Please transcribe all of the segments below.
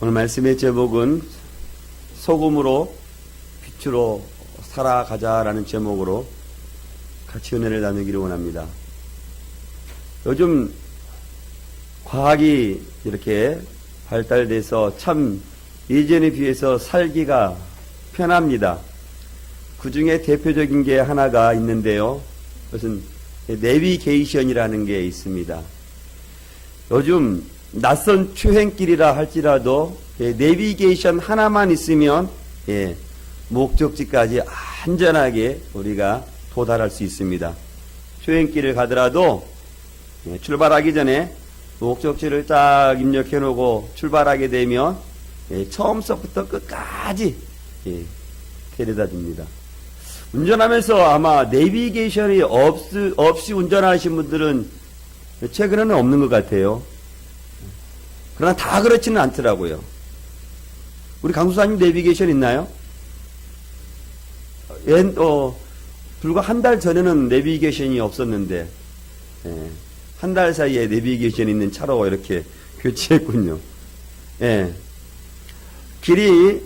오늘 말씀의 제목은 소금으로 빛으로 살아가자라는 제목으로 같이 은혜를 나누기를 원합니다. 요즘 과학이 이렇게 발달돼서 참 예전에 비해서 살기가 편합니다. 그 중에 대표적인 게 하나가 있는데요. 그것은 내비게이션이라는 게 있습니다. 요즘 낯선 추행길이라 할지라도 내비게이션 하나만 있으면 목적지까지 안전하게 우리가 도달할 수 있습니다. 추행길을 가더라도 출발하기 전에 목적지를 딱 입력해 놓고 출발하게 되면 처음서부터 끝까지 데려다 줍니다. 운전하면서 아마 내비게이션이 없이 운전하신 분들은 최근에는 없는 것 같아요. 그러나 다 그렇지는 않더라고요. 우리 강수사님 내비게이션 있나요? 불과 한 달 전에는 내비게이션이 없었는데 한 달 사이에 내비게이션 있는 차로 이렇게 교체했군요. 길이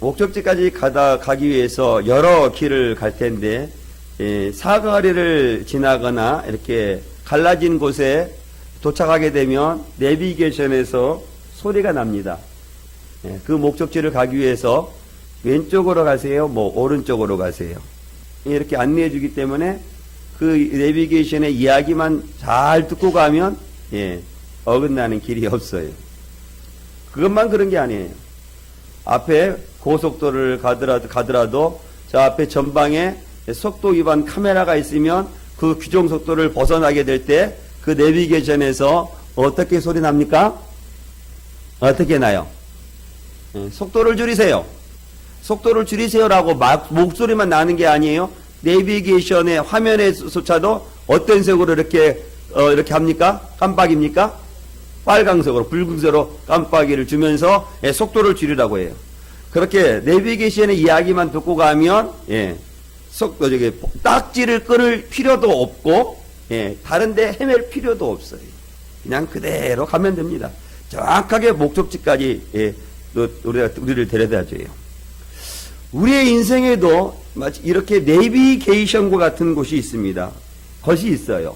목적지까지 가기 위해서 여러 길을 갈 텐데 사거리를 지나거나 이렇게 갈라진 곳에 도착하게 되면 내비게이션에서 소리가 납니다. 그 목적지를 가기 위해서 왼쪽으로 가세요, 오른쪽으로 가세요. 이렇게 안내해 주기 때문에 그 내비게이션의 이야기만 잘 듣고 가면 어긋나는 길이 없어요. 그것만 그런 게 아니에요. 앞에 고속도로를 가더라도 저 앞에 전방에 속도 위반 카메라가 있으면 그 규정 속도를 벗어나게 될 때 그 내비게이션에서 어떻게 소리 납니까? 어떻게 나요? 속도를 줄이세요. 속도를 줄이세요라고 목소리만 나는 게 아니에요. 내비게이션의 화면에조차도 어떤 색으로 이렇게 합니까? 깜빡입니까? 빨강색으로, 붉은색으로 깜빡이를 주면서 속도를 줄이라고 해요. 그렇게 내비게이션의 이야기만 듣고 가면 딱지를 끊을 필요도 없고 다른데 헤맬 필요도 없어요. 그냥 그대로 가면 됩니다. 정확하게 목적지까지 우리를 데려다 줘요. 우리의 인생에도 마치 이렇게 내비게이션과 같은 곳이 있습니다. 것이 있어요.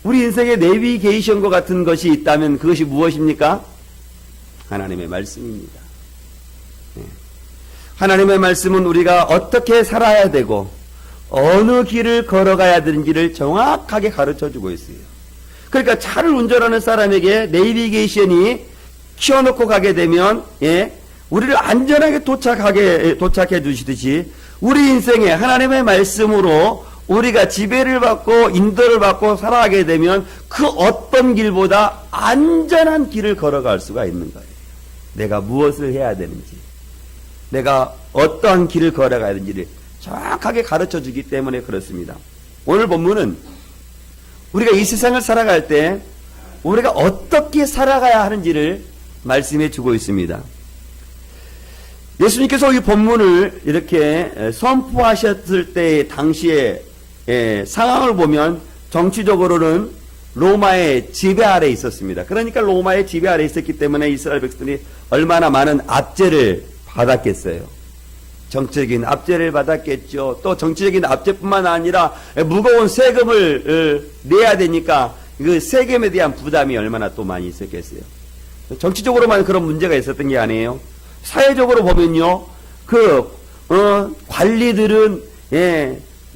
우리 인생에 내비게이션과 같은 것이 있다면 그것이 무엇입니까? 하나님의 말씀입니다. 하나님의 말씀은 우리가 어떻게 살아야 되고 어느 길을 걸어가야 되는지를 정확하게 가르쳐주고 있어요. 그러니까 차를 운전하는 사람에게 내비게이션이 키워놓고 가게 되면 우리를 안전하게 도착해 주시듯이 우리 인생에 하나님의 말씀으로 우리가 지배를 받고 인도를 받고 살아가게 되면 그 어떤 길보다 안전한 길을 걸어갈 수가 있는 거예요. 내가 무엇을 해야 되는지, 내가 어떠한 길을 걸어가야 되는지를 정확하게 가르쳐 주기 때문에 그렇습니다. 오늘 본문은 우리가 이 세상을 살아갈 때 우리가 어떻게 살아가야 하는지를 말씀해 주고 있습니다. 예수님께서 이 본문을 이렇게 선포하셨을 때 당시의 상황을 보면 정치적으로는 로마의 지배 아래에 있었습니다. 그러니까 로마의 지배 아래에 있었기 때문에 이스라엘 백성들이 얼마나 많은 압제를 받았겠어요. 정치적인 압제를 받았겠죠. 또 정치적인 압제뿐만 아니라 무거운 세금을 내야 되니까 그 세금에 대한 부담이 얼마나 또 많이 있었겠어요. 정치적으로만 그런 문제가 있었던 게 아니에요. 사회적으로 보면요, 관리들은,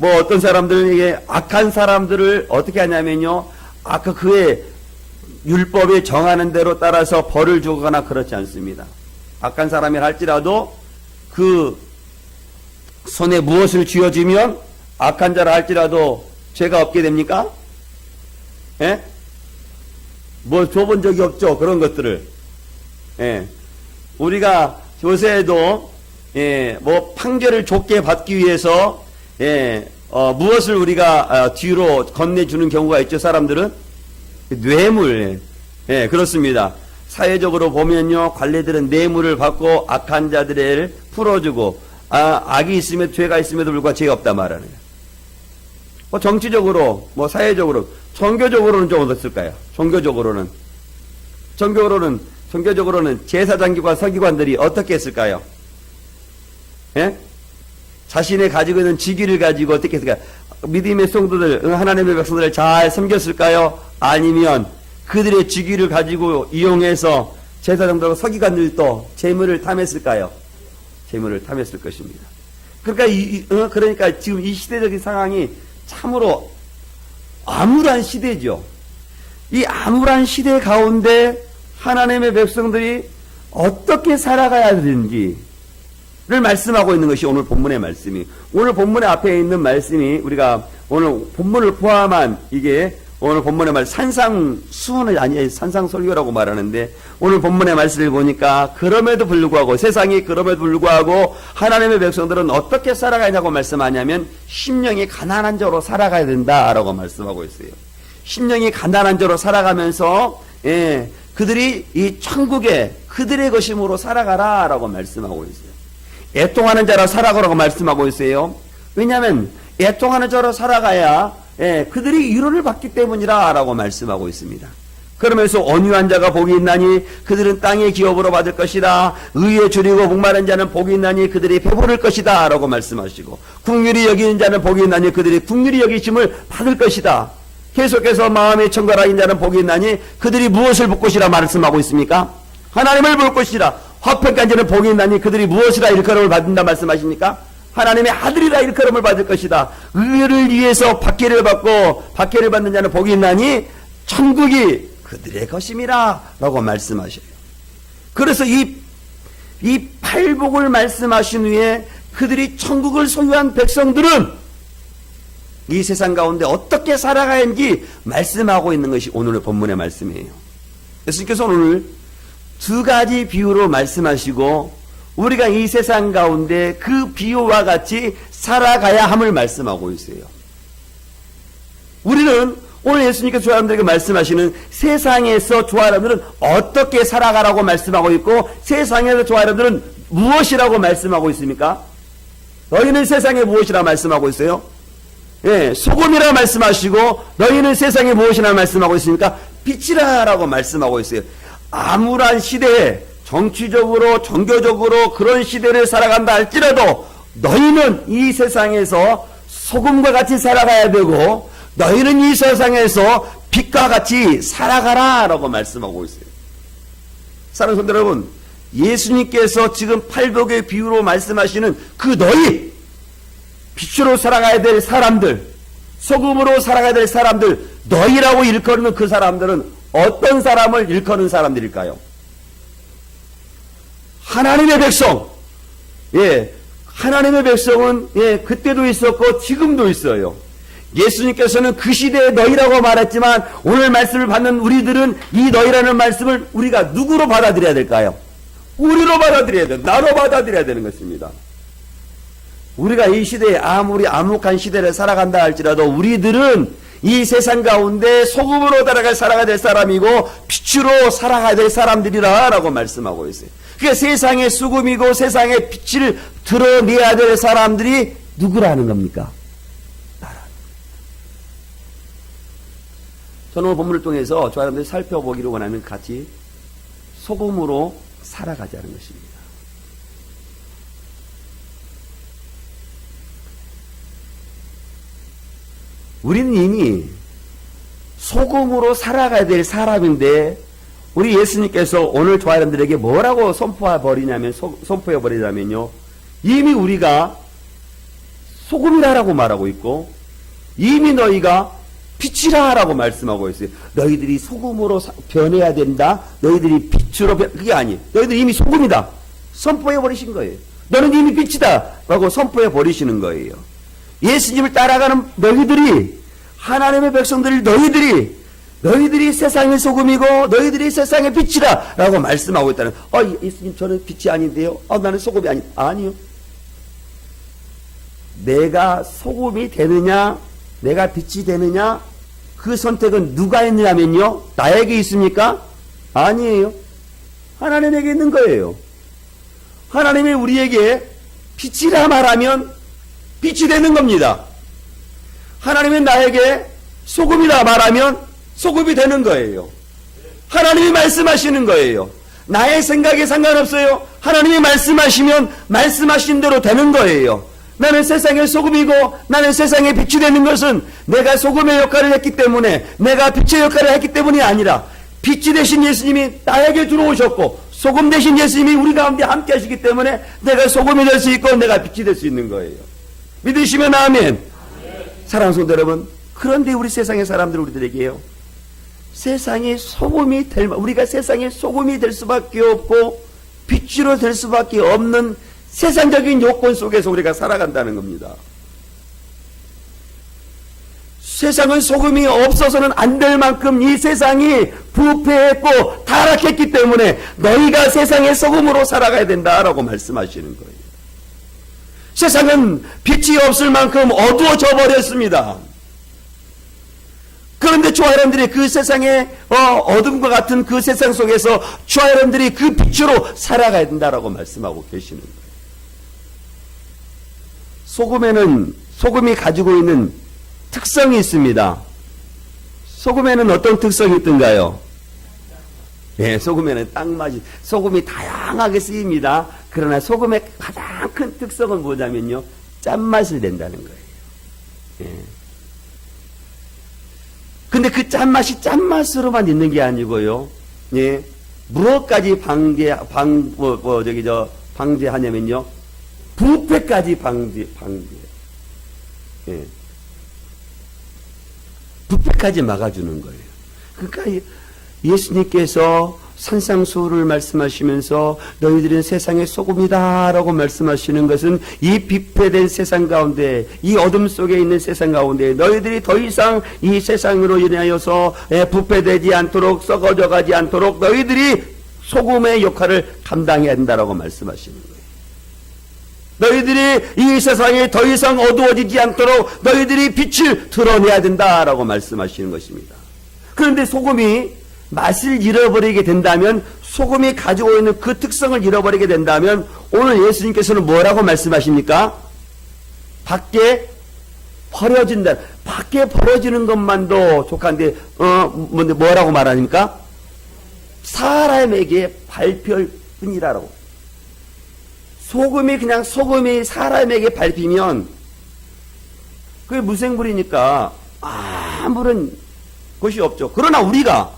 어떤 사람들에게 악한 사람들을 어떻게 하냐면요, 아까 그의 율법에 정하는 대로 따라서 벌을 주거나 그렇지 않습니다. 악한 사람이 할지라도 그 손에 무엇을 쥐어주면 악한 자라 할지라도 죄가 없게 됩니까? 줘본 적이 없죠, 그런 것들을. 우리가 요새에도 판결을 좋게 받기 위해서 무엇을 우리가 뒤로 건네주는 경우가 있죠. 사람들은 뇌물. 그렇습니다. 사회적으로 보면요, 관리들은 뇌물을 받고 악한 자들을 풀어주고 악이 있으면 죄가 있음에도 불구하고 죄가 없다 말하는 거예요. 정치적으로, 사회적으로, 종교적으로는 좀 어떻을까요? 종교적으로는 종교적으로는 제사장과 서기관들이 어떻게 했을까요? 예? 자신의 가지고 있는 직위를 가지고 어떻게 했을까요? 믿음의 성도들, 하나님의 백성들을 잘 섬겼을까요? 아니면 그들의 직위를 가지고 이용해서 제사장들과 서기관들도 재물을 탐했을까요? 재물을 탐했을 것입니다. 그러니까 지금 이 시대적인 상황이 참으로 암울한 시대죠. 이 암울한 시대 가운데 하나님의 백성들이 어떻게 살아가야 되는지를 말씀하고 있는 것이 오늘 본문의 말씀이. 오늘 본문의 앞에 있는 말씀이 우리가 오늘 본문을 포함한 이게 오늘 본문의 말 산상수훈이 아니에요. 산상설교라고 말하는데 오늘 본문의 말씀을 보니까 그럼에도 불구하고 세상이 그럼에도 불구하고 하나님의 백성들은 어떻게 살아가냐고 말씀하냐면 심령이 가난한 자로 살아가야 된다라고 말씀하고 있어요. 심령이 가난한 자로 살아가면서 그들이 이 천국에 그들의 것임으로 살아가라라고 말씀하고 있어요. 애통하는 자로 살아가라고 말씀하고 있어요. 왜냐하면 애통하는 자로 살아가야 그들이 위로를 받기 때문이라라고 말씀하고 있습니다. 그러면서 온유한 자가 복이 있나니 그들은 땅의 기업으로 받을 것이다. 의에 줄이고 목마른 자는 복이 있나니 그들이 배부를 것이다 라고 말씀하시고 긍휼히 여기는 자는 복이 있나니 그들이 긍휼히 여기심을 받을 것이다. 계속해서 마음이 청결한 자는 복이 있나니 그들이 무엇을 볼 것이라 말씀하고 있습니까? 하나님을 볼 것이라. 화평한 자는 복이 있나니 그들이 무엇이라 일컬음을 받는다 말씀하십니까? 하나님의 아들이라 일컬음을 받을 것이다. 의를 위해서 박해를 받고 박해를 받는 자는 복이 있나니 천국이 그들의 것임이라 라고 말씀하셔요. 그래서 이 팔복을 말씀하신 후에 그들이 천국을 소유한 백성들은 이 세상 가운데 어떻게 살아가야 하는지 말씀하고 있는 것이 오늘의 본문의 말씀이에요. 예수님께서 오늘 두 가지 비유로 말씀하시고 우리가 이 세상 가운데 그 비유와 같이 살아가야 함을 말씀하고 있어요. 우리는 오늘 예수님께서 저 사람들에게 말씀하시는 세상에서 저 사람들은 어떻게 살아가라고 말씀하고 있고 세상에서 저 사람들은 무엇이라고 말씀하고 있습니까? 너희는 세상에 무엇이라 말씀하고 있어요? 소금이라 말씀하시고 너희는 세상에 무엇이라 말씀하고 있습니까? 빛이라라고 말씀하고 있어요. 암울한 시대에 정치적으로 종교적으로 그런 시대를 살아간다 할지라도 너희는 이 세상에서 소금과 같이 살아가야 되고 너희는 이 세상에서 빛과 같이 살아가라 라고 말씀하고 있어요. 사랑하는 성도 여러분, 예수님께서 지금 팔복의 비유로 말씀하시는 그 너희 빛으로 살아가야 될 사람들, 소금으로 살아가야 될 사람들, 너희라고 일컫는 그 사람들은 어떤 사람을 일컫는 사람들일까요? 하나님의 백성. 하나님의 백성은 그때도 있었고 지금도 있어요. 예수님께서는 그 시대의 너희라고 말했지만 오늘 말씀을 받는 우리들은 이 너희라는 말씀을 우리가 누구로 받아들여야 될까요? 우리로 받아들여야 돼요. 나로 받아들여야 되는 것입니다. 우리가 이 시대에 아무리 암묵한 시대를 살아간다 할지라도 우리들은 이 세상 가운데 소금으로 살아가야 될 사람이고 빛으로 살아가야 될 사람들이라 라고 말씀하고 있어요. 그게 세상의 수금이고 세상의 빛을 드러내야 될 사람들이 누구라는 겁니까? 나라. 저는 오늘 본문을 통해서 저 사람들이 살펴보기를 원하는 같이 소금으로 살아가자는 것입니다. 우리는 이미 소금으로 살아가야 될 사람인데 우리 예수님께서 오늘 저 사람들에게 뭐라고 선포해버리냐면요. 이미 우리가 소금이라고 말하고 있고 이미 너희가 빛이라고 말씀하고 있어요. 너희들이 소금으로 변해야 된다. 너희들이 빛으로 그게 아니에요. 너희들이 이미 소금이다. 선포해버리신 거예요. 너는 이미 빛이다. 라고 선포해버리시는 거예요. 예수님을 따라가는 너희들이 하나님의 백성들 너희들이 세상의 소금이고 너희들이 세상의 빛이다 라고 말씀하고 있다는 예수님 저는 빛이 아닌데요. 나는 소금이 아니요. 내가 소금이 되느냐 내가 빛이 되느냐 그 선택은 누가 했느냐면요. 나에게 있습니까? 아니에요. 하나님에게 있는 거예요. 하나님이 우리에게 빛이라 말하면 빛이 되는 겁니다. 하나님이 나에게 소금이라 말하면 소금이 되는 거예요. 하나님이 말씀하시는 거예요. 나의 생각에 상관없어요. 하나님이 말씀하시면 말씀하신 대로 되는 거예요. 나는 세상의 소금이고 나는 세상의 빛이 되는 것은 내가 소금의 역할을 했기 때문에, 내가 빛의 역할을 했기 때문이 아니라 빛이 되신 예수님이 나에게 들어오셨고 소금 되신 예수님이 우리 가운데 함께 하시기 때문에 내가 소금이 될 수 있고 내가 빛이 될 수 있는 거예요. 믿으시면 아멘. 사랑하는 성도 여러분, 그런데 우리 세상의 사람들, 우리들에게요, 세상의 소금이 우리가 세상의 소금이 될 수밖에 없고 빛으로 될 수밖에 없는 세상적인 요건 속에서 우리가 살아간다는 겁니다. 세상은 소금이 없어서는 안 될 만큼 이 세상이 부패했고 타락했기 때문에 너희가 세상의 소금으로 살아가야 된다라고 말씀하시는 거예요. 세상은 빛이 없을 만큼 어두워져 버렸습니다. 그런데 저와 여러분들이 그 세상의 어둠과 같은 그 세상 속에서 저와 여러분들이 그 빛으로 살아가야 된다라고 말씀하고 계시는 거예요. 소금이 가지고 있는 특성이 있습니다. 소금에는 어떤 특성이 있던가요? 네, 소금에는 땅맛이, 소금이 다양하게 쓰입니다. 그러나 소금의 가장 큰 특성은 뭐냐면요, 짠맛을 낸다는 거예요. 예. 근데 그 짠맛이 짠맛으로만 있는 게 아니고요, 예, 무엇까지 방제하냐면요, 부패까지 방제. 예. 부패까지 막아주는 거예요. 그러니까 예수님께서 산상수훈을 말씀하시면서 너희들은 세상의 소금이다라고 말씀하시는 것은 이 비패된 세상 가운데, 이 어둠 속에 있는 세상 가운데 너희들이 더 이상 이 세상으로 인하여서 부패되지 않도록, 썩어져 가지 않도록 너희들이 소금의 역할을 감당해야 된다라고 말씀하시는 거예요. 너희들이 이 세상에 더 이상 어두워지지 않도록 너희들이 빛을 드러내야 된다라고 말씀하시는 것입니다. 그런데 소금이 맛을 잃어버리게 된다면, 소금이 가지고 있는 그 특성을 잃어버리게 된다면 오늘 예수님께서는 뭐라고 말씀하십니까? 밖에 버려진다. 밖에 버려지는 것만도 족한데 뭐라고 말하니까? 사람에게 밟힐 뿐이라고. 소금이 사람에게 밟히면 그게 무생물이니까 아무런 것이 없죠. 그러나 우리가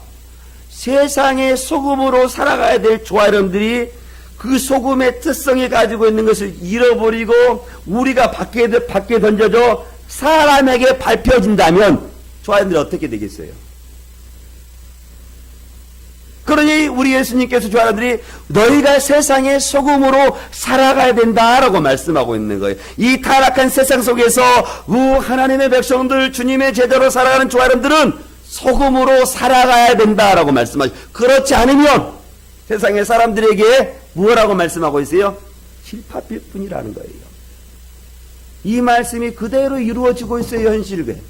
세상의 소금으로 살아가야 될 저와 여러분들이 그 소금의 특성이 가지고 있는 것을 잃어버리고 우리가 밖에 던져져 사람에게 밟혀진다면 저와 여러분들이 어떻게 되겠어요? 그러니 우리 예수님께서 저와 여러분들이 너희가 세상의 소금으로 살아가야 된다라고 말씀하고 있는 거예요. 이 타락한 세상 속에서 하나님의 백성들, 주님의 제대로 살아가는 저와 여러분들은 소금으로 살아가야 된다라고 말씀하시죠. 그렇지 않으면 세상의 사람들에게 무엇라고 말씀하고 있어요? 실파필 뿐이라는 거예요. 이 말씀이 그대로 이루어지고 있어요. 현실에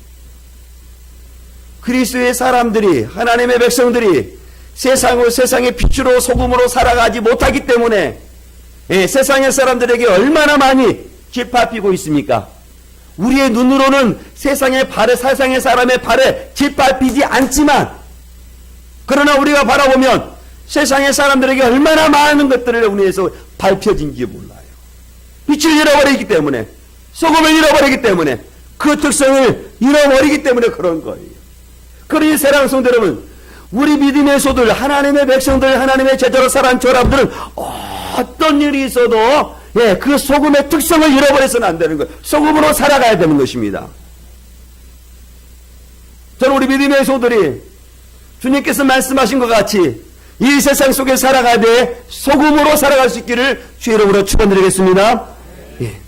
그리스도의 사람들이, 하나님의 백성들이 세상의 빛으로 소금으로 살아가지 못하기 때문에 세상의 사람들에게 얼마나 많이 짓밟히고 있습니까? 우리의 눈으로는 세상의 사람의 발에 짓밟히지 않지만, 그러나 우리가 바라보면 세상의 사람들에게 얼마나 많은 것들을 우리에서 밟혀진지 몰라요. 빛을 잃어버리기 때문에, 소금을 잃어버리기 때문에, 그 특성을 잃어버리기 때문에 그런 거예요. 그러니 사랑하는 성도 여러분, 우리 믿음의 소들, 하나님의 백성들, 하나님의 제자로 살아간 저라분들은 어떤 일이 있어도 그 소금의 특성을 잃어버려서는 안 되는 거예요. 소금으로 살아가야 되는 것입니다. 저는 우리 믿음의 소들이 주님께서 말씀하신 것 같이 이 세상 속에 살아가야 돼 소금으로 살아갈 수 있기를 주의 이름으로 축원드리겠습니다. 예.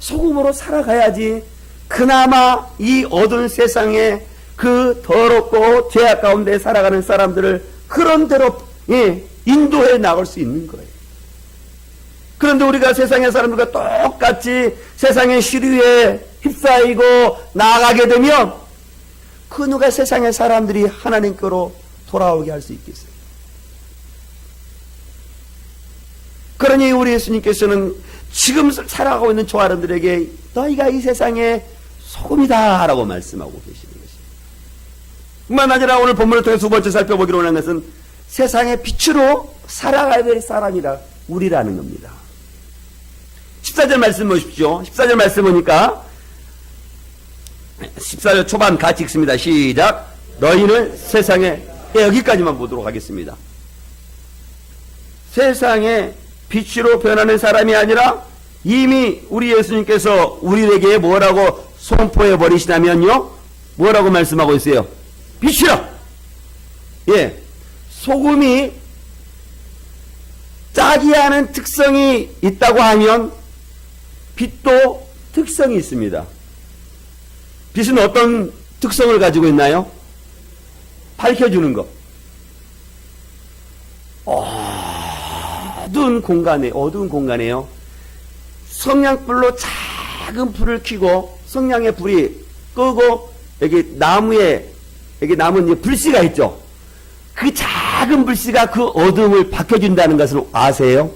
소금으로 살아가야지 그나마 이 어두운 세상에 그 더럽고 죄악 가운데 살아가는 사람들을 그런 대로 인도해 나갈 수 있는 거예요. 그런데 우리가 세상의 사람들과 똑같이 세상의 시류에 휩싸이고 나아가게 되면 그 누가 세상의 사람들이 하나님께로 돌아오게 할 수 있겠어요? 그러니 우리 예수님께서는 지금 살아가고 있는 저와 여러분들에게 너희가 이 세상의 소금이다 라고 말씀하고 계시는 것입니다. 뿐만 아니라 오늘 본문을 통해 두 번째 살펴보기로 하는 것은 세상의 빛으로 살아가야 될 사람이라 우리라는 겁니다. 14절 말씀 보십시오. 14절 말씀 보니까 14절 초반 같이 읽습니다. 시작. 너희는 세상에, 여기까지만 보도록 하겠습니다. 세상의 빛으로 변하는 사람이 아니라 이미 우리 예수님께서 우리에게 뭐라고 선포해 버리시냐면요, 뭐라고 말씀하고 있어요? 빛이라. 예, 소금이 짜기 하는 특성이 있다고 하면 빛도 특성이 있습니다. 빛은 어떤 특성을 가지고 있나요? 밝혀주는 것. 어두운 공간에요. 성냥불로 작은 불을 켜고 성냥의 불이 끄고 여기 나무에, 여기 나무는 이제 불씨가 있죠. 그 작은 불씨가 그 어둠을 밝혀준다는 것을 아세요?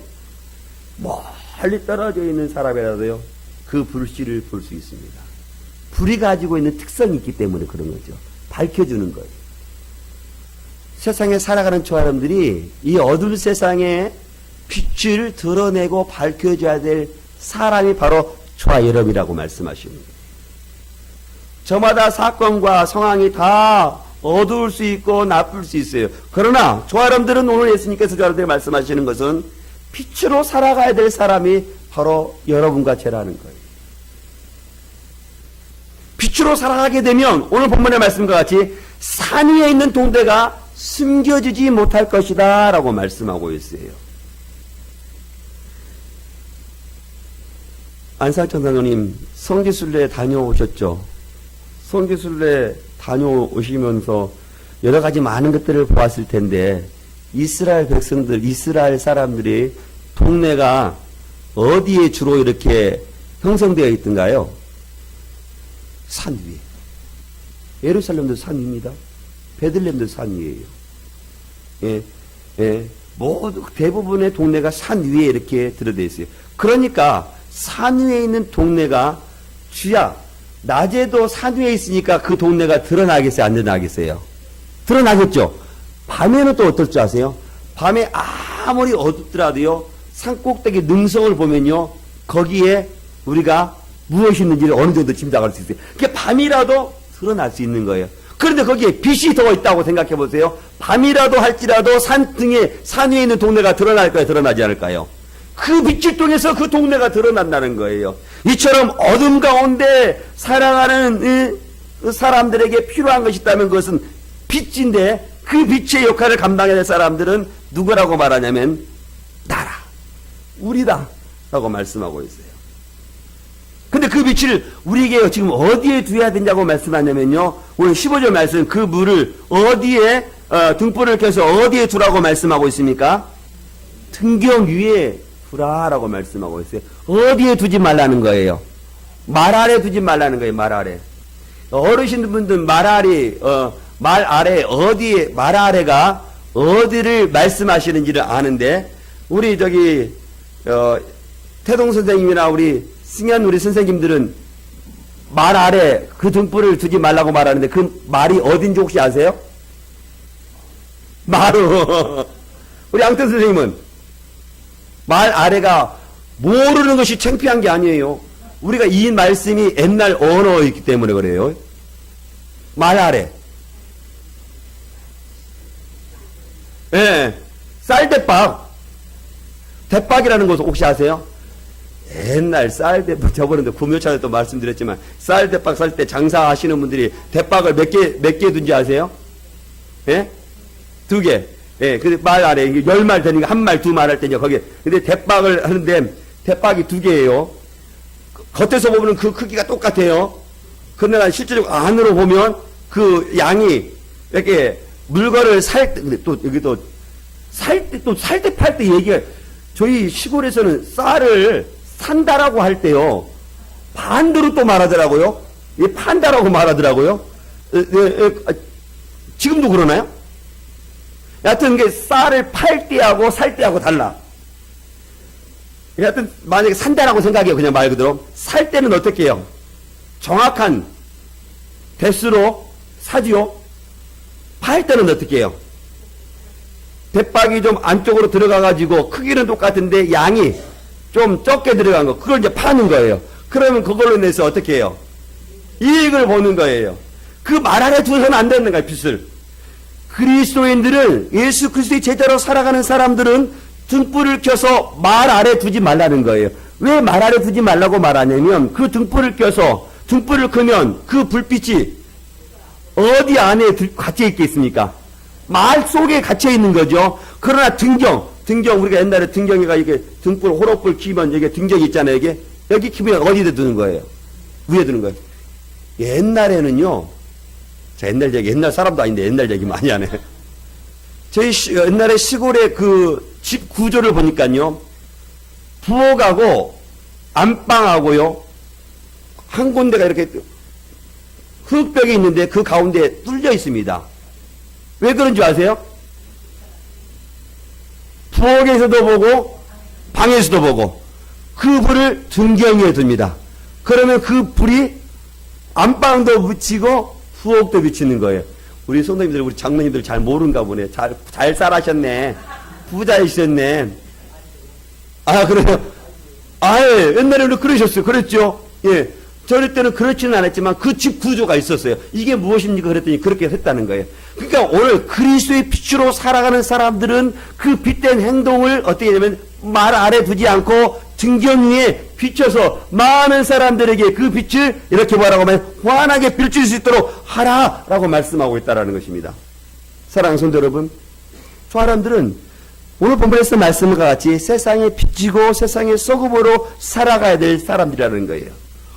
멀리 떨어져 있는 사람이라도요, 그 불씨를 볼 수 있습니다. 불이 가지고 있는 특성이 있기 때문에 그런 거죠. 밝혀주는 거예요. 세상에 살아가는 저 사람들이 이 어두운 세상에 빛을 드러내고 밝혀줘야 될 사람이 바로 저와 여러분이라고 말씀하시는 거예요. 저마다 사건과 상황이 다 어두울 수 있고 나쁠 수 있어요. 그러나 저와 여러분들은 오늘 예수님께서 저한테 말씀하시는 것은 빛으로 살아가야 될 사람이 바로 여러분과 저라는 거예요. 빛으로 살아가게 되면 오늘 본문의 말씀과 같이 산 위에 있는 동대가 숨겨지지 못할 것이다 라고 말씀하고 있어요. 안상천 장로님 성지순례 다녀오셨죠? 성지순례 다녀오시면서 여러 가지 많은 것들을 보았을 텐데 이스라엘 백성들, 이스라엘 사람들이 동네가 어디에 주로 이렇게 형성되어 있던가요? 산 위에. 예루살렘도 산 위입니다. 베들레헴도 산 위에요. 예, 예. 모두 대부분의 동네가 산 위에 이렇게 들어져 있어요. 그러니까 산 위에 있는 동네가 주야, 낮에도 산 위에 있으니까 그 동네가 드러나겠어요? 안 드러나겠어요? 드러나겠죠? 밤에는 또 어떨 줄 아세요? 밤에 아무리 어둡더라도요, 산 꼭대기 능성을 보면요, 거기에 우리가 무엇이 있는지를 어느 정도 짐작할 수 있어요. 그게 밤이라도 드러날 수 있는 거예요. 그런데 거기에 빛이 더 있다고 생각해 보세요. 밤이라도 할지라도 산 위에 있는 동네가 드러날까요? 드러나지 않을까요? 그 빛을 통해서 그 동네가 드러난다는 거예요. 이처럼 어둠 가운데 살아가는 사람들에게 필요한 것이 있다면 그것은 빛인데, 그 빛의 역할을 감당해야 될 사람들은 누구라고 말하냐면 나라, 우리다 라고 말씀하고 있어요. 근데 그 빛을 우리에게 지금 어디에 두어야 되냐고 말씀하냐면요, 오늘 15절 말씀, 그 물을 어디에, 등불을 켜서 어디에 두라고 말씀하고 있습니까? 등경 위에 두라라고 말씀하고 있어요. 어디에 두지 말라는 거예요? 말 아래 두지 말라는 거예요. 말 아래. 어르신분들 말 아래 어디에, 말 아래가 어디를 말씀하시는지를 아는데, 우리 태동 선생님이나 승현 우리 선생님들은 말 아래 그 등불을 두지 말라고 말하는데 그 말이 어딘지 혹시 아세요? 마루. 우리 양태 선생님은 말 아래가 모르는 것이 창피한 게 아니에요. 우리가 이 말씀이 옛날 언어이기 때문에 그래요. 말 아래. 예. 쌀대박. 대박이라는 것을 혹시 아세요? 옛날 쌀대박, 저번에도 구묘차에 또 말씀드렸지만, 쌀대박 살 때 장사하시는 분들이 대박을 몇 개 둔지 아세요? 예? 2개. 예, 근데 말 아래, 10말 되니까 1말, 2말 할 때 이제 거기에, 근데 대박을 하는데, 대박이 2개예요. 겉에서 보면 그 크기가 똑같아요. 그러나 실제로 안으로 보면 그 양이, 이렇게 물건을 살 때, 근데 또 여기 살 때 팔 때 얘기가, 저희 시골에서는 쌀을 산다라고 할 때요, 반대로 또 말하더라고요. 예, 판다라고 말하더라고요. 지금도 그러나요? 여하튼 이게 쌀을 팔 때하고 살 때하고 달라. 여하튼 만약에 산다라고 생각해요. 그냥 말 그대로. 살 때는 어떻게 해요? 정확한 대수로 사지요. 팔 때는 어떻게 해요? 대박이 좀 안쪽으로 들어가가지고 크기는 똑같은데 양이 좀 적게 들어간 거, 그걸 이제 파는 거예요. 그러면 그걸로 인해서 어떻게 해요? 이익을 보는 거예요. 그 말 아래 두서는 안 되는 거예요, 빚을. 그리스도인들은, 예수 그리스도의 제자로 살아가는 사람들은 등불을 켜서 말 아래 두지 말라는 거예요. 왜 말 아래 두지 말라고 말하냐면, 그 등불을 켜서 등불을 끄면 그 불빛이 어디 안에 갇혀 있겠습니까? 말 속에 갇혀 있는 거죠. 그러나 등경, 우리가 옛날에 등경이가 이게 등불, 호롱불 키면 이게 등경이 있잖아요. 이게 여기 키면 어디에 두는 거예요? 위에 두는 거예요. 옛날에는요, 자, 옛날 사람도 아닌데 옛날 얘기 많이 하네. 저희 옛날에 시골의 그 집 구조를 보니까요, 부엌하고 안방하고요, 한 군데가 이렇게 흙벽이 있는데 그 가운데 뚫려 있습니다. 왜 그런 줄 아세요? 부엌에서도 보고 방에서도 보고 그 불을 등경에 둡니다. 그러면 그 불이 안방도 비치고 부엌도 비치는 거예요. 우리 선생님들, 우리 장로님들 잘 모르는가 보네. 잘 살아셨네. 부자이셨네. 아, 그래요? 아, 예. 옛날에는 그러셨어요. 그랬죠? 예. 저럴 때는 그렇지는 않았지만 그 집 구조가 있었어요. 이게 무엇입니까? 그랬더니 그렇게 했다는 거예요. 그러니까 오늘 그리스도의 빛으로 살아가는 사람들은 그 빛된 행동을 어떻게 하냐면 말 아래 두지 않고 등경 위에 비춰서 많은 사람들에게 그 빛을 이렇게 뭐라고 하면 환하게 비출 수 있도록 하라라고 말씀하고 있다는 것입니다. 사랑하는 성도 여러분, 저 사람들은 오늘 본문에서 말씀과 같이 세상에 비치고 세상의 소금으로 살아가야 될 사람들이라는 거예요.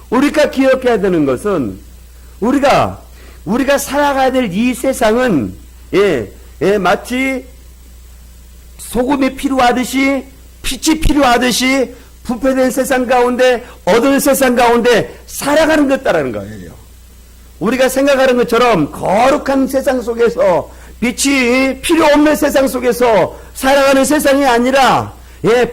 우리가 기억해야 되는 것은 우리가 살아가야 될 이 세상은 마치 소금이 필요하듯이 빛이 필요하듯이 부패된 세상 가운데 어두운 세상 가운데 살아가는 것다라는 거예요. 우리가 생각하는 것처럼 거룩한 세상 속에서 빛이 필요 없는 세상 속에서 살아가는 세상이 아니라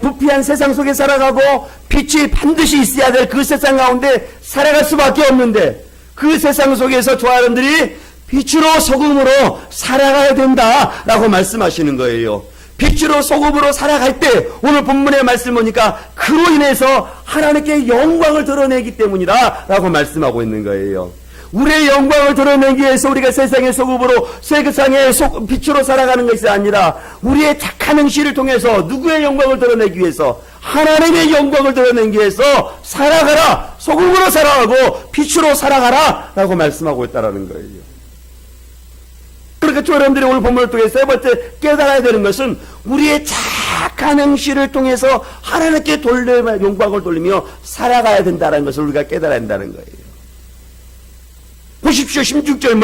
부패한 세상 속에 살아가고 빛이 반드시 있어야 될 그 세상 가운데 살아갈 수밖에 없는데 그 세상 속에서 저 사람들이 빛으로 소금으로 살아가야 된다라고 말씀하시는 거예요. 빛으로 소금으로 살아갈 때 오늘 본문의 말씀 보니까 그로 인해서 하나님께 영광을 드러내기 때문이다 라고 말씀하고 있는 거예요. 우리의 영광을 드러내기 위해서 우리가 세상의 소금으로 세상의 빛으로 살아가는 것이 아니라 우리의 착한 행실을 통해서 누구의 영광을 드러내기 위해서 하나님의 영광을 드러내기 위해서 살아가라, 소금으로 살아가고 빛으로 살아가라 라고 말씀하고 있다는 거예요. 그러니까 여러분들이 오늘 본문을 통해서 세 번째 깨달아야 되는 것은 우리의 착한 행실을 통해서 하나님께 영광을 돌리며 살아가야 된다는 것을 우리가 깨달아야 한다는 거예요. 보십시오. 16절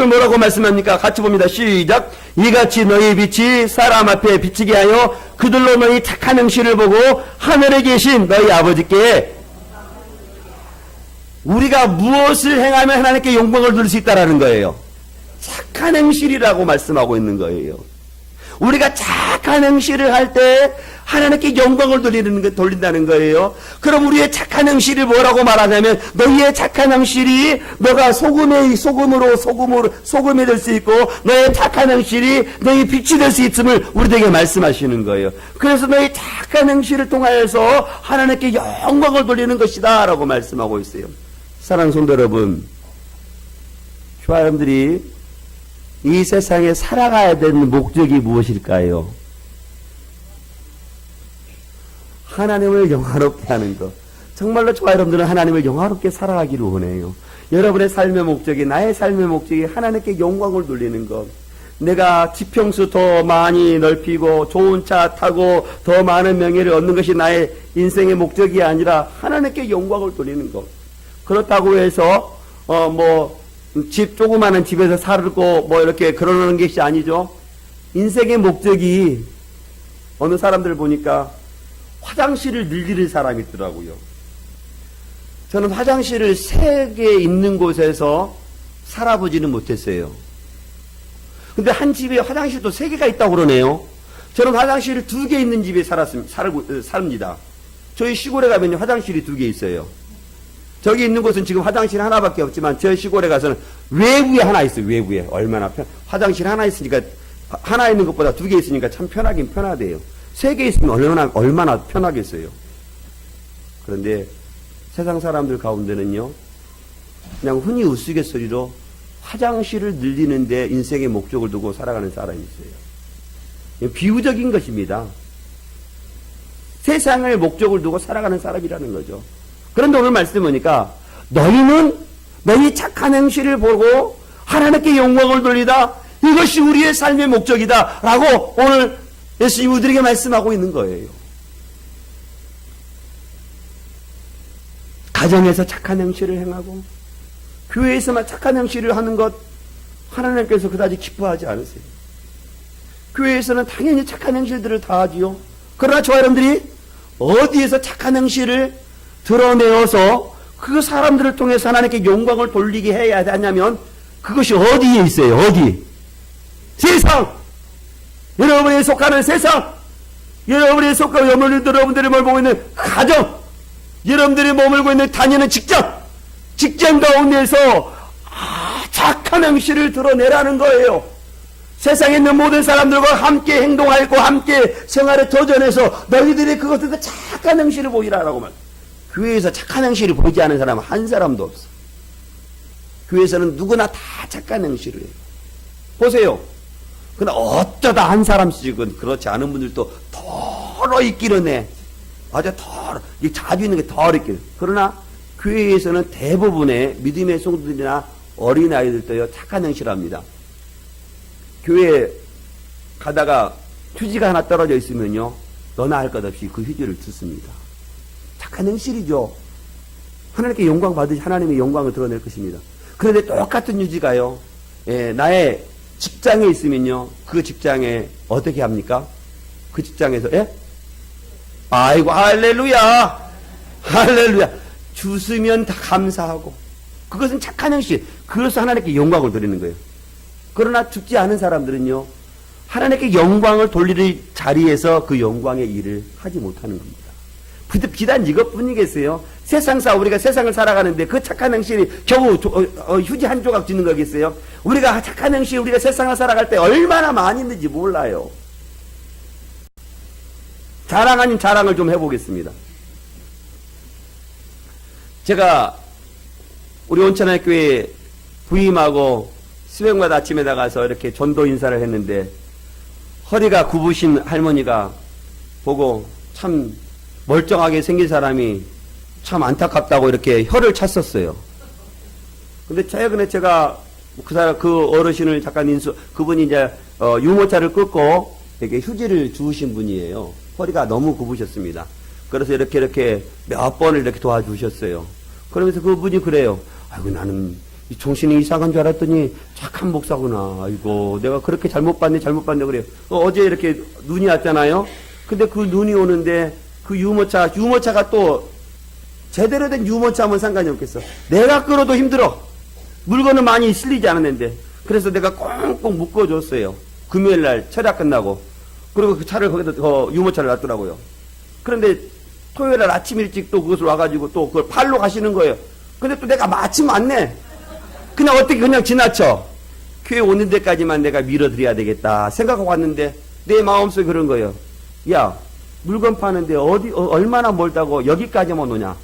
뭐라고 말씀합니까? 같이 봅니다. 시작. 이같이 너희 빛이 사람 앞에 비치게 하여 그들로 너희 착한 행실을 보고 하늘에 계신 너희 아버지께 우리가 무엇을 행하면 하나님께 영광을 돌릴 수 있다라는 거예요. 착한 행실이라고 말씀하고 있는 거예요. 우리가 착한 행실을 할 때 하나님께 영광을 돌린다는 거예요. 그럼 우리의 착한 행실이 뭐라고 말하냐면 너희의 착한 행실이 너가 소금이 될 수 있고 너의 착한 행실이 너희 빛이 될 수 있음을 우리에게 말씀하시는 거예요. 그래서 너희 착한 행실을 통하여서 하나님께 영광을 돌리는 것이다 라고 말씀하고 있어요. 사랑하는 성도 여러분, 여러분들이 이 세상에 살아가야 되는 목적이 무엇일까요? 하나님을 영화롭게 하는 것. 정말로 저와 여러분들은 하나님을 영화롭게 살아가기를 원해요. 여러분의 삶의 목적이, 나의 삶의 목적이 하나님께 영광을 돌리는 것. 내가 지평수 더 많이 넓히고 좋은 차 타고 더 많은 명예를 얻는 것이 나의 인생의 목적이 아니라 하나님께 영광을 돌리는 것. 그렇다고 해서 조그마한 집에서 살고 이렇게 그러는 것이 아니죠. 인생의 목적이 어느 사람들 보니까 화장실을 늘리는 사람이 있더라고요. 저는 화장실을 3개 있는 곳에서 살아보지는 못했어요. 근데 한 집에 화장실도 3개가 있다고 그러네요. 저는 화장실이 2개 있는 집에 삽니다. 저희 시골에 가면 화장실이 2개 있어요. 저기 있는 곳은 지금 화장실 하나밖에 없지만 저 시골에 가서는 외부에 하나 있어요. 외부에. 얼마나 화장실 하나 있으니까, 하나 있는 것보다 두 개 있으니까 참 편하긴 편하대요. 세 개 있으면 얼마나 편하겠어요. 그런데 세상 사람들 가운데는요, 그냥 흔히 우스갯소리로 화장실을 늘리는데 인생의 목적을 두고 살아가는 사람이 있어요. 비유적인 것입니다. 세상을 목적을 두고 살아가는 사람이라는 거죠. 그런데 오늘 말씀 보니까 너희 착한 행실을 보고 하나님께 영광을 돌리다, 이것이 우리의 삶의 목적이다 라고 오늘 예수님이 우리에게 말씀하고 있는 거예요. 가정에서 착한 행실을 행하고 교회에서만 착한 행실을 하는 것 하나님께서 그다지 기뻐하지 않으세요. 교회에서는 당연히 착한 행실들을 다 하지요. 그러나 저와 여러분들이 어디에서 착한 행실을 드러내어서 그 사람들을 통해서 하나님께 영광을 돌리게 해야 하냐면 그것이 어디에 있어요? 어디? 세상! 여러분이 속하는 세상! 여러분이 속하고 여러분들이 머물고 있는 가정! 여러분들이 머물고 있는 다니는 직장! 직장 가운데에서 착한 행실을 드러내라는 거예요. 세상에 있는 모든 사람들과 함께 행동하고 함께 생활에 도전해서 너희들이 그것들도 착한 행실을 보이라라고 말. 교회에서 착한 행실을 보이지 않은 사람은 한 사람도 없어. 교회에서는 누구나 다 착한 행실을 해요. 보세요. 그러나 어쩌다 한 사람씩은 그렇지 않은 분들도 더러 있기는 해. 아주 더러. 자주 있는 게 더러 있기는. 그러나 교회에서는 대부분의 믿음의 성도들이나 어린아이들도요, 착한 행실을 합니다. 교회에 가다가 휴지가 하나 떨어져 있으면요, 너나 할 것 없이 그 휴지를 듣습니다. 착한 행실이죠. 하나님께 영광 받으시 하나님의 영광을 드러낼 것입니다. 그런데 똑같은 휴지가요, 나의 직장에 있으면요, 그 직장에 어떻게 합니까? 그 직장에서, 아이고, 할렐루야! 할렐루야! 주시면 다 감사하고, 그것은 착한 행실. 그래서 하나님께 영광을 드리는 거예요. 그러나 죽지 않은 사람들은요, 하나님께 영광을 돌리는 자리에서 그 영광의 일을 하지 못하는 겁니다. 비단 이것뿐이겠어요? 우리가 세상을 살아가는데 그 착한 행실이 겨우 휴지 한 조각 주는 거겠어요? 우리가 착한 행실, 우리가 세상을 살아갈 때 얼마나 많이 있는지 몰라요. 자랑 아닌 자랑을 좀 해보겠습니다. 제가 우리 온천학교에 부임하고 수행마다 아침에 나가서 이렇게 전도 인사를 했는데 허리가 굽으신 할머니가 보고 참 멀쩡하게 생긴 사람이 참 안타깝다고 이렇게 혀를 찼었어요. 근데 최근에 제가 그 어르신을 잠깐 그분이 이제 유모차를 끊고 이렇게 휴지를 주우신 분이에요. 허리가 너무 굽으셨습니다. 그래서 이렇게 몇 번을 이렇게 도와주셨어요. 그러면서 그분이 그래요. 아이고, 나는 정신이 이상한 줄 알았더니 착한 목사구나. 아이고, 내가 그렇게 잘못 봤네 그래요. 어제 이렇게 눈이 왔잖아요. 근데 그 눈이 오는데 그 유모차가 또 제대로 된 유모차면 상관이 없겠어. 내가 끌어도 힘들어. 물건은 많이 실리지 않았는데. 그래서 내가 꽁꽁 묶어줬어요. 금요일날 철야 끝나고. 그리고 그 차를 거기다 유모차를 놨더라고요. 그런데 토요일날 아침 일찍 또 그것을 와가지고 또 그걸 팔로 가시는 거예요. 근데 또 내가 마침 왔네. 그냥 어떻게 그냥 지나쳐. 교회 오는 데까지만 내가 밀어드려야 되겠다 생각하고 왔는데 내 마음속에 그런 거예요. 야, 물건 파는데 얼마나 멀다고 여기까지만 오냐.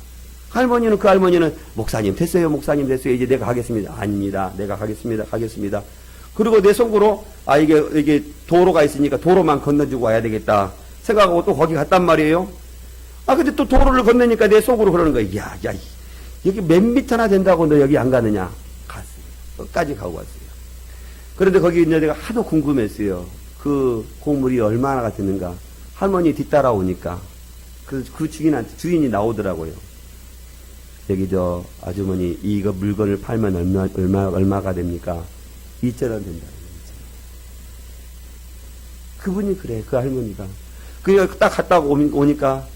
그 할머니는 목사님 됐어요. 이제 내가 가겠습니다. 아닙니다. 내가 가겠습니다. 그리고 내 속으로 이게 도로가 있으니까 도로만 건너주고 와야 되겠다 생각하고 또 거기 갔단 말이에요. 근데 또 도로를 건너니까 내 속으로 그러는 거야. 야, 여기 몇 미터나 된다고 너 여기 안 가느냐. 갔어요. 끝까지 가고 왔어요. 그런데 거기 있는 내가 하도 궁금했어요. 그 곡물이 얼마나 되는가. 할머니 뒤따라오니까 그 주인이 나오더라고요. 여기 아주머니 이거 물건을 팔면 얼마가 됩니까? 2,000원 된다. 그분이 그래. 그 할머니가. 그러니까 딱 갔다 오니까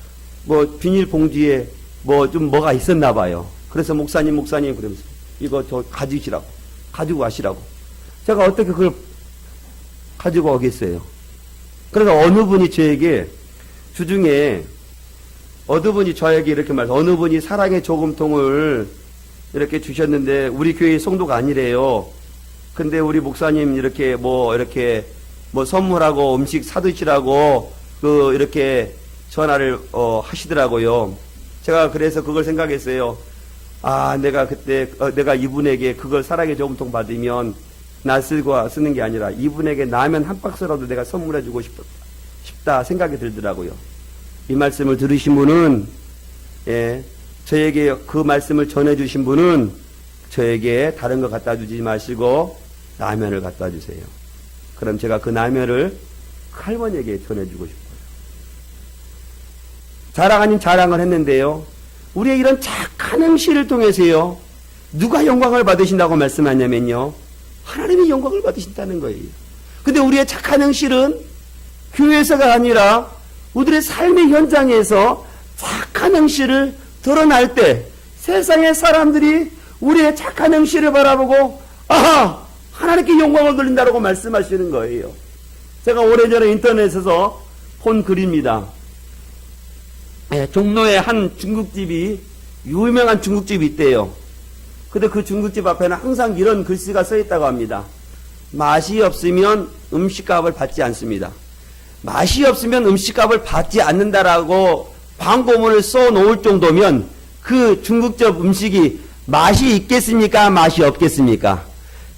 비닐봉지에 뭐가 있었나 봐요. 그래서 목사님 그러면서 이거 가지고 가시라고. 제가 어떻게 그걸 가지고 오겠어요? 그래서 어느 분이 저에게 주중에 어느 분이 저에게 이렇게 어느 분이 사랑의 저금통을 이렇게 주셨는데 우리 교회 성도가 아니래요. 근데 우리 목사님 이렇게 선물하고 음식 사드시라고 이렇게 전화를 하시더라고요. 제가 그래서 그걸 생각했어요. 아, 내가 그때 내가 이분에게 그걸 사랑의 저금통 받으면 나 쓰는 게 아니라 이분에게 라면 한 박스라도 내가 선물해주고 싶다 생각이 들더라고요. 이 말씀을 들으신 분은, 저에게 그 말씀을 전해주신 분은 저에게 다른 거 갖다 주지 마시고 라면을 갖다 주세요. 그럼 제가 그 라면을 할머니에게 전해주고 싶어요. 자랑 아닌 자랑을 했는데요. 우리의 이런 착한 행실을 통해서요, 누가 영광을 받으신다고 말씀하냐면요, 하나님이 영광을 받으신다는 거예요. 근데 우리의 착한 행실은 교회에서가 아니라 우리의 삶의 현장에서 착한 행실을 드러날 때 세상의 사람들이 우리의 착한 행실을 바라보고 아하! 하나님께 영광을 돌린다고 말씀하시는 거예요. 제가 오래전에 인터넷에서 본 글입니다. 종로에 한 중국집이, 유명한 중국집이 있대요. 근데 그 중국집 앞에는 항상 이런 글씨가 써 있다고 합니다. 맛이 없으면 음식값을 받지 않습니다. 맛이 없으면 음식값을 받지 않는다라고 광고문을 써 놓을 정도면 그 중국집 음식이 맛이 있겠습니까? 맛이 없겠습니까?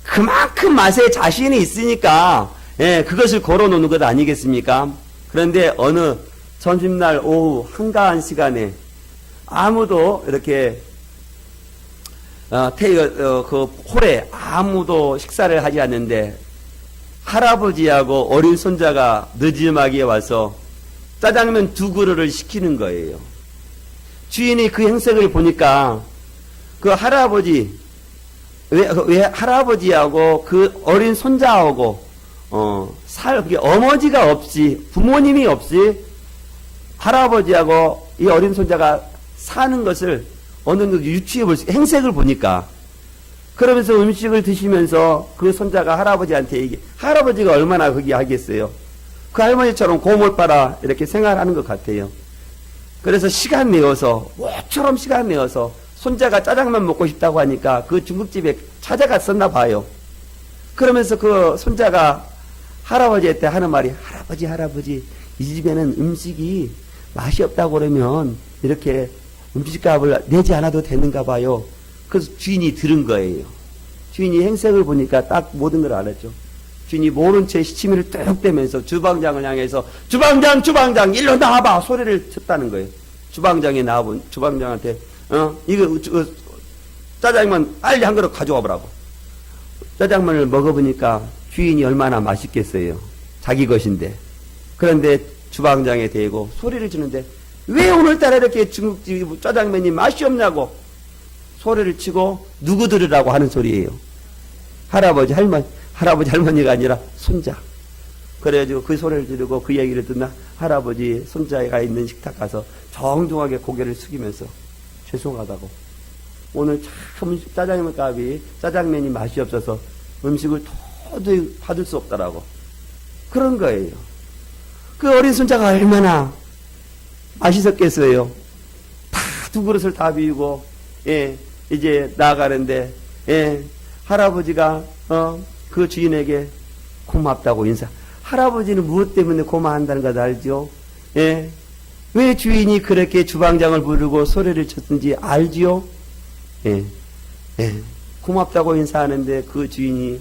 그만큼 맛에 자신이 있으니까 그것을 걸어 놓는 것 아니겠습니까? 그런데 어느 점심날 오후 한가한 시간에 아무도 이렇게 그 홀에 아무도 식사를 하지 않는데 할아버지하고 어린 손자가 늦지막이 와서 짜장면 2그릇을 시키는 거예요. 주인이 그 행색을 보니까 그 할아버지, 왜 할아버지하고 그 어린 손자하고 어머니가 없이, 부모님이 없이 할아버지하고 이 어린 손자가 사는 것을 어느 정도 유추해 볼 수, 행색을 보니까, 그러면서 음식을 드시면서 그 손자가 할아버지한테 할아버지가 얼마나 그게 하겠어요. 그 할머니처럼 고물 빨아 이렇게 생활하는 것 같아요. 그래서 시간 내어서, 모처럼 시간 내어서 손자가 짜장면 먹고 싶다고 하니까 그 중국집에 찾아갔었나 봐요. 그러면서 그 손자가 할아버지한테 하는 말이, 할아버지, 이 집에는 음식이 맛이 없다고 그러면 이렇게 음식값을 내지 않아도 되는가 봐요. 그래서 주인이 들은 거예요. 주인이 행색을 보니까 딱 모든 걸 알았죠. 주인이 모른 채 시치미를 뚝 대면서 주방장을 향해서 주방장 일로 나와봐 소리를 쳤다는 거예요. 주방장이 나와본 주방장한테 이거 짜장면 빨리 한 그릇 가져와 보라고. 짜장면을 먹어보니까 주인이 얼마나 맛있겠어요. 자기 것인데. 그런데 주방장에 대고 소리를 지는데 왜 오늘따라 이렇게 중국집 짜장면이 맛이 없냐고 소리를 치고 누구 들으라고 하는 소리예요. 할아버지 할머니가 아니라 손자. 그래가지고 그 소리를 지르고 그 얘기를 듣나 할아버지 손자가 있는 식탁 가서 정중하게 고개를 숙이면서 죄송하다고, 오늘 참 짜장면이 맛이 없어서 음식을 도저히 받을 수 없다라고 그런 거예요. 그 어린 손자가 얼마나 맛있었겠어요. 다 2그릇을 다 비우고 이제 나아가는데 할아버지가 그 주인에게 고맙다고 인사. 할아버지는 무엇 때문에 고마워한다는 걸 알죠? 왜 주인이 그렇게 주방장을 부르고 소리를 쳤는지 알지요? 고맙다고 인사하는데 그 주인이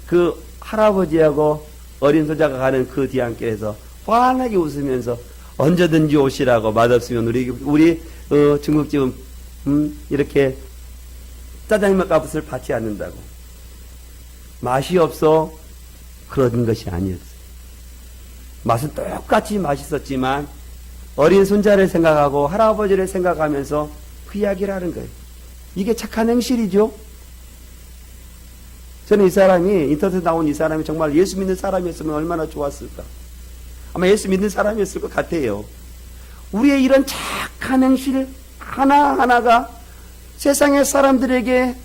그 할아버지하고 어린 손자가 가는 그 뒤안길에서 환하게 웃으면서 언제든지 오시라고, 맛없으면 우리 중국집은 이렇게 짜장면 값을 받지 않는다고. 맛이 없어 그런 것이 아니었어요. 맛은 똑같이 맛있었지만 어린 손자를 생각하고 할아버지를 생각하면서 그 이야기를 하는 거예요. 이게 착한 행실이죠. 저는 이 사람이, 인터넷에 나온 이 사람이 정말 예수 믿는 사람이었으면 얼마나 좋았을까. 아마 예수 믿는 사람이었을 것 같아요. 우리의 이런 착한 행실 하나하나가 세상의 사람들에게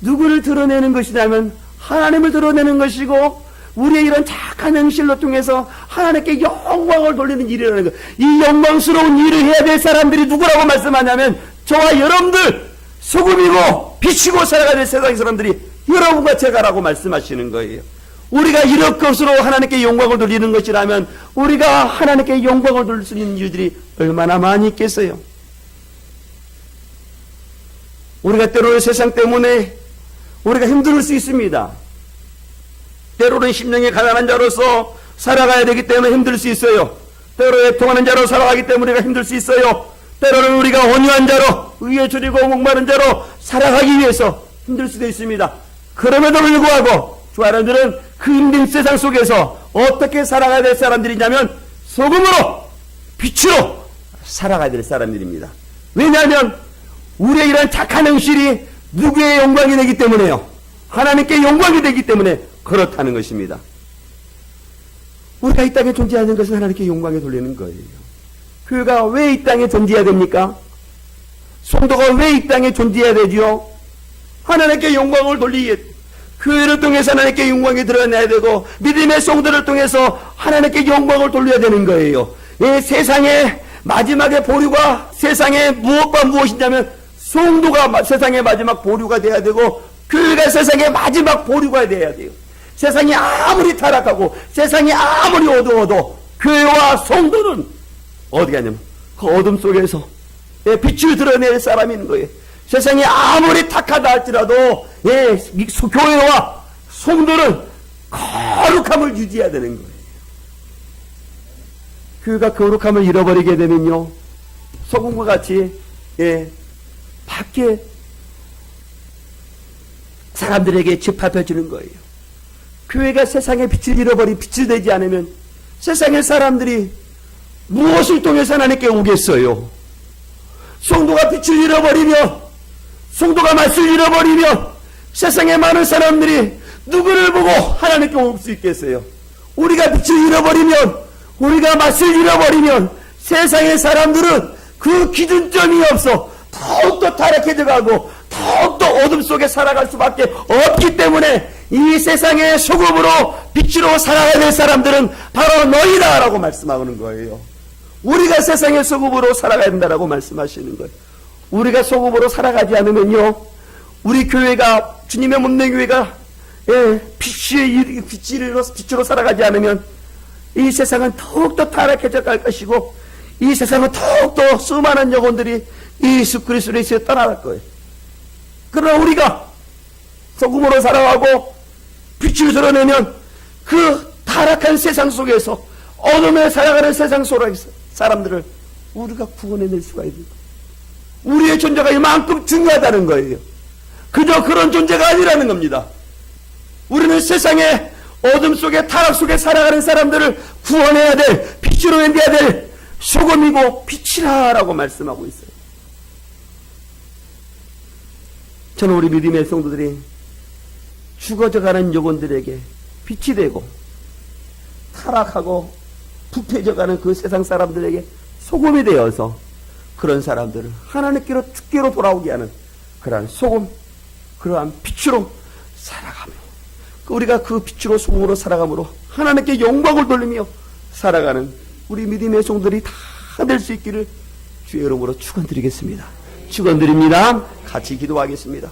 누구를 드러내는 것이냐면 하나님을 드러내는 것이고, 우리의 이런 착한 행실로 통해서 하나님께 영광을 돌리는 일이라는 것. 이 영광스러운 일을 해야 될 사람들이 누구라고 말씀하냐면 저와 여러분들, 소금이고 비치고 살아가야 될 세상 사람들이 여러분과 제가라고 말씀하시는 거예요. 우리가 이런 것으로 하나님께 영광을 돌리는 것이라면 우리가 하나님께 영광을 돌릴 수 있는 이유들이 얼마나 많이 있겠어요. 우리가 때로는 세상 때문에 우리가 힘들 수 있습니다. 때로는 심령이 가난한 자로서 살아가야 되기 때문에 힘들 수 있어요. 때로는 애통하는 자로 살아가기 때문에 우리가 힘들 수 있어요. 때로는 우리가 온유한 자로, 의에 줄이고 목마른 자로 살아가기 위해서 힘들 수도 있습니다. 그럼에도 불구하고 주 사람들은 그 힘든 세상 속에서 어떻게 살아가야 될 사람들이냐면 소금으로, 빛으로 살아가야 될 사람들입니다. 왜냐하면 우리의 이런 착한 행실이 누구의 영광이 되기 때문에요. 하나님께 영광이 되기 때문에 그렇다는 것입니다. 우리가 이 땅에 존재하는 것은 하나님께 영광에 돌리는 거예요. 교회가 왜 이 땅에 존재해야 됩니까? 성도가 왜 이 땅에 존재해야 되지요? 하나님께 영광을 돌리기, 교회를 통해서 하나님께 영광이 드러내야 되고 믿음의 성도를 통해서 하나님께 영광을 돌려야 되는 거예요. 이 세상의 마지막의 보류가 세상의 무엇과 무엇이냐면 성도가 세상의 마지막 보류가 돼야 되고 교회가 세상의 마지막 보류가 돼야 돼요. 세상이 아무리 타락하고 세상이 아무리 어두워도 교회와 성도는 어디 가냐면 그 어둠 속에서 빛을 드러낼 사람이 있는 거예요. 세상이 아무리 탁하다 할지라도 교회와 성도는 거룩함을 유지해야 되는 거예요. 교회가 거룩함을 잃어버리게 되면요 소금과 같이 밖에 사람들에게 짓밟혀지는 거예요. 교회가 세상의 빛을 잃어버리 빛을 되지 않으면 세상의 사람들이 무엇을 통해서 하나님께 오겠어요? 성도가 빛을 잃어버리며 성도가 맛을 잃어버리며 세상의 많은 사람들이 누구를 보고 하나님께 올 수 있겠어요? 우리가 빛을 잃어버리면 우리가 맛을 잃어버리면 세상의 사람들은 그 기준점이 없어 더욱더 타락해져 가고 더욱더 어둠 속에 살아갈 수밖에 없기 때문에 이 세상의 소금으로 빛으로 살아야 될 사람들은 바로 너희다 라고 말씀하는 거예요. 우리가 세상의 소금으로 살아가야 된다라고 말씀하시는 거예요. 우리가 소금으로 살아가지 않으면요 우리 교회가 주님의 몸된 교회가 빛으로 살아가지 않으면 이 세상은 더욱더 타락해져 갈 것이고 이 세상은 더욱더 수많은 영혼들이 예수 그리스도로 인해서 떠나갈 거예요. 그러나 우리가 소금으로 살아가고 빛을 드러내면 그 타락한 세상 속에서 어둠에 살아가는 세상 속에서 사람들을 우리가 구원해낼 수가 있는 거예요. 우리의 존재가 이만큼 중요하다는 거예요. 그저 그런 존재가 아니라는 겁니다. 우리는 세상의 어둠 속에 타락 속에 살아가는 사람들을 구원해야 될 빛으로 만들어야 될 소금이고 빛이라라고 말씀하고 있어요. 저는 우리 믿음의 성도들이 죽어져가는 영혼들에게 빛이 되고 타락하고 부패져가는 그 세상 사람들에게 소금이 되어서 그런 사람들을 하나님께로 주께로 돌아오게 하는 그러한 소금, 그러한 빛으로 살아가며 우리가 그 빛으로 소금으로 살아감으로 하나님께 영광을 돌리며 살아가는 우리 믿음의 성도들이 다 될 수 있기를 주의 이름으로 축원드리겠습니다. 축원드립니다. 같이 기도하겠습니다.